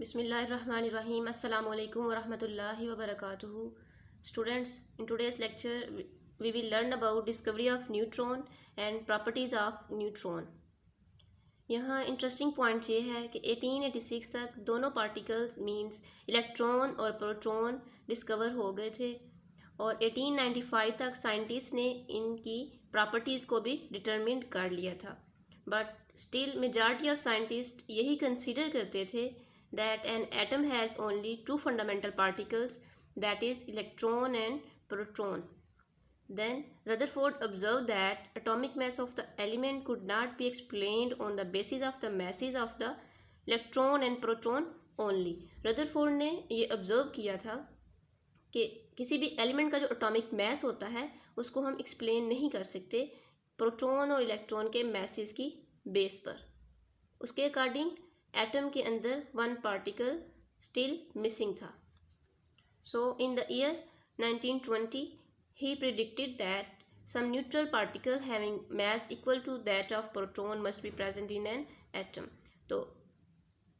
Bismillahirrahmanirrahim. Assalamu alaikum wa rahmatullahi wa barakatuhu. Students, in today's lecture, we will learn about discovery of neutron and properties of neutron. यहाँ interesting point ये है कि 1886 तक दोनों particles means electron और proton discover हो गए थे और 1895 तक साइंटिस्ट ने इनकी प्रॉपर्टीज़ को भी डिटरमिन कर लिया था. But still majority of scientist यही कंसीडर करते थे that an atom has only two fundamental particles, that is electron and proton. Then Rutherford observed that atomic mass of the element could not be explained on the basis of the masses of the electron and proton only. Rutherford ने ये observe किया था कि किसी भी element का जो atomic mass होता है उसको हम एक्सप्लेन नहीं कर सकते प्रोटॉन और इलेक्ट्रॉन के मैसेस की बेस पर. उसके अकॉर्डिंग एटम के अंदर वन पार्टिकल स्टिल मिसिंग था. So in the year 1920 he predicted that some neutral particle having mass equal to that of proton must be present in an atom. तो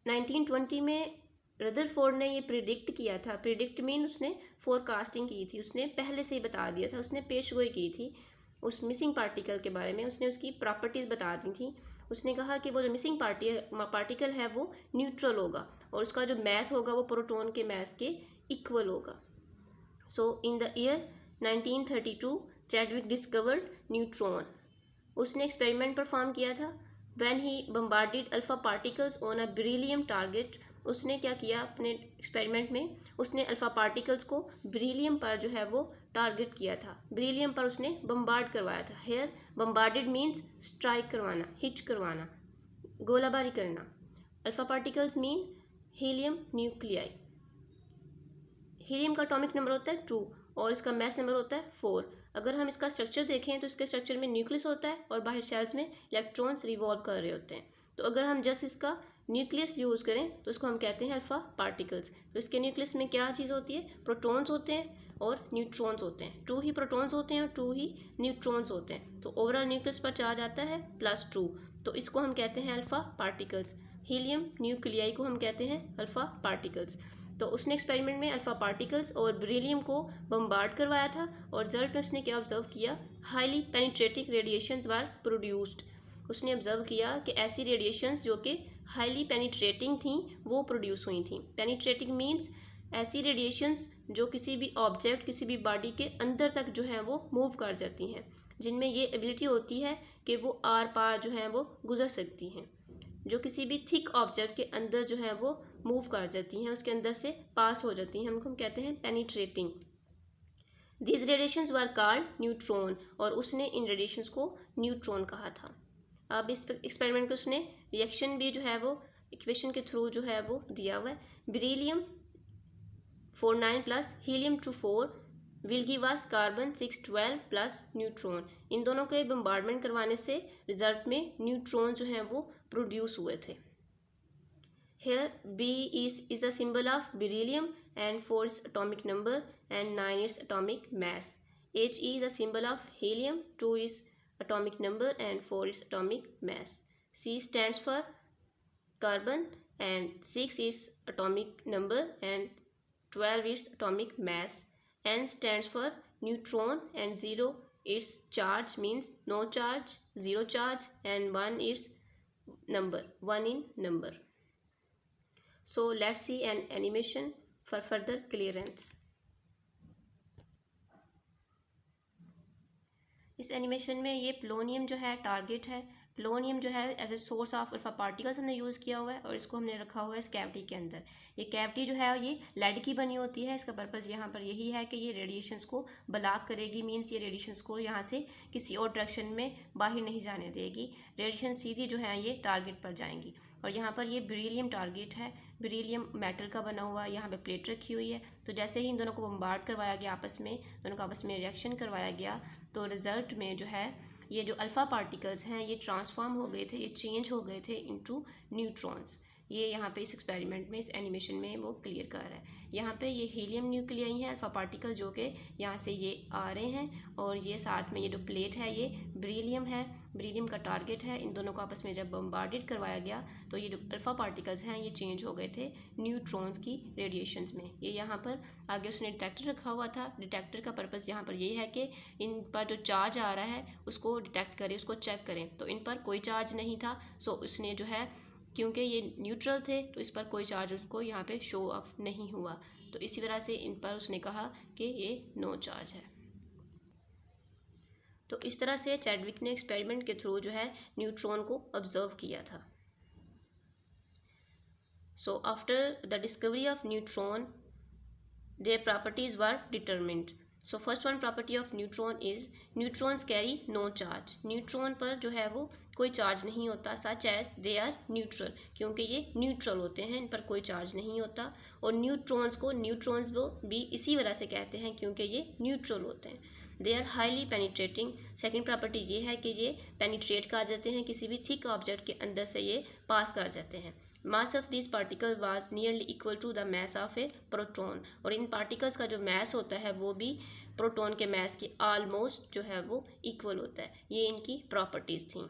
1920 में Rutherford ने ये predict किया था. Predict mean उसने forecasting की थी, उसने पहले से ही बता दिया था, उसने पेशगोई की थी उस मिसिंग पार्टिकल के बारे में. उसने उसकी प्रॉपर्टीज़ बता दी थी. उसने कहा कि वो जो मिसिंग पार्टिकल है वो न्यूट्रल होगा और उसका जो मैस होगा वो प्रोटॉन के मैस के इक्वल होगा. So in the year 1932 Chadwick discovered neutron. उसने एक्सपेरिमेंट परफॉर्म किया था. When he bombarded alpha particles on a beryllium target. उसने क्या किया अपने एक्सपेरिमेंट में, उसने अल्फा पार्टिकल्स को बेरिलियम पर जो है वो टारगेट किया था. बेरिलियम पर उसने बम्बार्ड करवाया था. हेयर बम्बार्डेड मीन्स स्ट्राइक करवाना, हिट करवाना, गोलाबारी करना. Alpha particles mean helium nuclei. Helium का एटॉमिक नंबर होता है 2 और इसका मैस नंबर होता है 4. अगर हम इसका स्ट्रक्चर देखें तो इसके स्ट्रक्चर में न्यूक्लियस होता है और बाहर शेल्स में इलेक्ट्रॉन्स रिवॉल्व कर रहे होते हैं. तो अगर हम जस्ट इसका न्यूक्लियस यूज़ करें तो इसको हम कहते हैं अल्फा पार्टिकल्स. तो इसके न्यूक्लियस में क्या चीज़ होती है, प्रोटॉन्स होते हैं और न्यूट्रॉन्स होते हैं. 2 ही प्रोटॉन्स होते हैं और 2 ही न्यूट्रॉन्स होते हैं. तो ओवरऑल न्यूक्लियस पर चार्ज आता है +2. तो इसको हम कहते हैं अल्फा पार्टिकल्स. हीलियम न्यूक्लियाई को हम कहते हैं अल्फा पार्टिकल्स. तो उसने एक्सपेरिमेंट में अल्फा पार्टिकल्स और बेरिलियम को बम्बार्ड करवाया था और रिजल्ट में उसने क्या ऑब्जर्व किया, हाईली पेनिट्रेटिंग रेडिएशंस वर प्रोड्यूस्ड. उसने ऑब्जर्व किया कि ऐसी रेडिएशंस जो कि हाईली पेनिट्रेटिंग थी वो प्रोड्यूस हुई थी. पेनिट्रेटिंग मीन्स ऐसी रेडिएशंस जो किसी भी ऑब्जेक्ट, किसी भी बॉडी के अंदर तक जो है वो मूव कर जाती हैं, जिनमें ये एबिलिटी होती है कि वो आर पार जो है वो गुजर सकती हैं, जो किसी भी थिक ऑब्जेक्ट के अंदर जो है वो मूव कर जाती हैं, उसके अंदर से पास हो जाती हैं. हम कहते हैं penetrating. These radiations were called neutron और उसने इन रेडिएशंस को न्यूट्रॉन कहा था. अब इस एक्सपेरिमेंट को उसने रिएक्शन भी जो है वो इक्वेशन के थ्रू जो है वो दिया हुआ है. Beryllium 49 plus helium 24 will give us carbon 612 plus neutron. इन दोनों के बम्बार्डमेंट करवाने से रिजल्ट में न्यूट्रॉन जो है वो प्रोड्यूस हुए थे. Here B is a symbol of beryllium and 4 is atomic number and 9 is atomic mass. He is a symbol of helium, 2 is atomic number and 4 is atomic mass. C stands for carbon and 6 is atomic number and 12 is atomic mass. N stands for neutron and 0 is charge, means no charge, 0 charge, and 1 is number, 1 in number. So let's see an animation for further clearance. इस animation में ये polonium जो है target है. Polonium जो है as a source of alpha particles हमने use किया हुआ है और इसको हमने रखा हुआ है इस कैविटी के अंदर. ये कैविटी जो है ये लेड की बनी होती है. इसका पर्पज़ यहाँ पर यही है कि ये रेडिएशंस को ब्लॉक करेगी, मीन्स ये रेडिएशंस को यहाँ से किसी और डायरेक्शन में बाहर नहीं जाने देगी. रेडिएशन सीधी जो है ये टारगेट पर जाएंगी. और यहाँ पर ये बेरिलियम टारगेट है. बेरिलियम मेटल का बना हुआ है, यहाँ पे प्लेट रखी हुई है. तो जैसे ही इन दोनों को बम्बार्ड करवाया गया आपस में, दोनों को आपस में रिएक्शन करवाया गया, तो रिजल्ट में जो है ये जो अल्फ़ा पार्टिकल्स हैं ये ट्रांसफॉर्म हो गए थे, ये चेंज हो गए थे इनटू न्यूट्रॉन्स. ये यहाँ पे इस एक्सपेरिमेंट में, इस एनिमेशन में वो क्लियर कर रहा है। यहाँ पे ये हीलियम न्यूक्लियाई हैं, अल्फा पार्टिकल, जो कि यहाँ से ये आ रहे हैं, और ये साथ में ये जो प्लेट है ये बेरिलियम है, बेरिलियम का टारगेट है। इन दोनों को आपस में जब बम्बार्डेड करवाया गया तो ये जो अल्फा पार्टिकल्स हैं ये चेंज हो गए थे न्यूट्रॉन्स की रेडिएशंस में। ये यहाँ पर आगे उसने डिटेक्टर रखा हुआ था। डिटेक्टर का पर्पज़ यहाँ पर ये है कि इन पर जो चार्ज आ रहा है उसको डिटेक्ट करें, उसको चेक करें। तो इन पर कोई चार्ज नहीं था, सो उसने जो है, क्योंकि ये न्यूट्रल थे तो इस पर कोई चार्ज उसको यहाँ पे शो ऑफ नहीं हुआ, तो इसी तरह से इन पर उसने कहा कि ये नो चार्ज है। तो इस तरह से चैडविक ने एक्सपेरिमेंट के थ्रू जो है न्यूट्रॉन को ऑब्जर्व किया था। So after the discovery of neutron their properties were determined. So first one property of neutron is neutrons carry no charge. Neutron पर जो है वो कोई चार्ज नहीं होता, such as they are neutral, क्योंकि ये न्यूट्रल होते हैं, इन पर कोई चार्ज नहीं होता। और न्यूट्रॉन्स को भी इसी वजह से कहते हैं क्योंकि ये न्यूट्रल होते हैं। They are highly penetrating. Second property ये है कि ये पेनिट्रेट कर जाते हैं, किसी भी थिक ऑब्जेक्ट के अंदर से ये पास कर जाते हैं। Mass of this particle was nearly equal to the mass of a proton. और इन पार्टिकल्स का जो मैस होता है वो भी प्रोटॉन के मैस के ऑलमोस्ट जो है वो इक्वल होता है। ये इनकी प्रॉपर्टीज़ थी।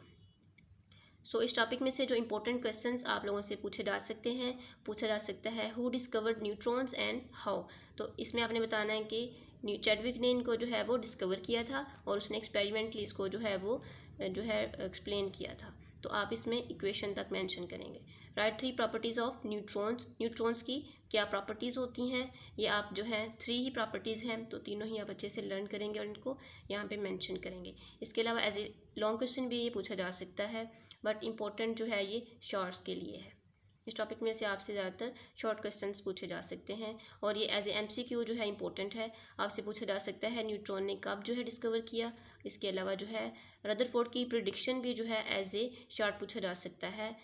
सो इस टॉपिक में से जो इंपॉर्टेंट क्वेश्चंस आप लोगों से पूछा जा सकता है who discovered neutrons and how. तो इसमें आपने बताना है कि चैडविक ने इनको जो है वो डिस्कवर किया था और उसने एक्सपेरिमेंटली इसको जो है वो एक्सप्लेन किया था। तो आप इसमें इक्वेशन तक मेंशन करेंगे। Right 3 properties of neutrons. Neutrons की क्या प्रॉपर्टीज़ होती हैं, ये आप जो है 3 ही प्रॉपर्टीज़ हैं, तो तीनों ही आप अच्छे से लर्न करेंगे और इनको यहाँ पे मेंशन करेंगे। इसके अलावा एज ए लॉन्ग क्वेश्चन भी ये पूछा जा सकता है, बट इम्पोर्टेंट जो है ये शॉर्ट्स के लिए है। इस टॉपिक में से आपसे ज़्यादातर शॉर्ट क्वेश्चंस पूछे जा सकते हैं और ये एज ए MCQ जो है इंपॉर्टेंट है। आपसे पूछा जा सकता है न्यूट्रॉन ने कब जो है डिस्कवर किया। इसके अलावा जो है रदरफोर्ड की प्रिडिक्शन भी जो है एज ए शॉर्ट पूछा जा सकता है।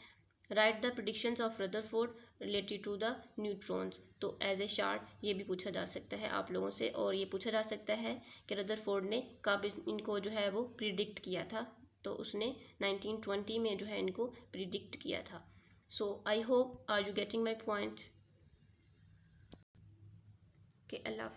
Write the predictions of Rutherford related to the neutrons. तो एज ए शॉर्ट ये भी पूछा जा सकता है आप लोगों से। और ये पूछा जा सकता है कि रदरफोर्ड ने कब इनको जो है वो प्रिडिक्ट किया था। तो उसने 1920 में जो है इनको प्रिडिक्ट किया था। So I hope are you getting my point. Okay, Allah.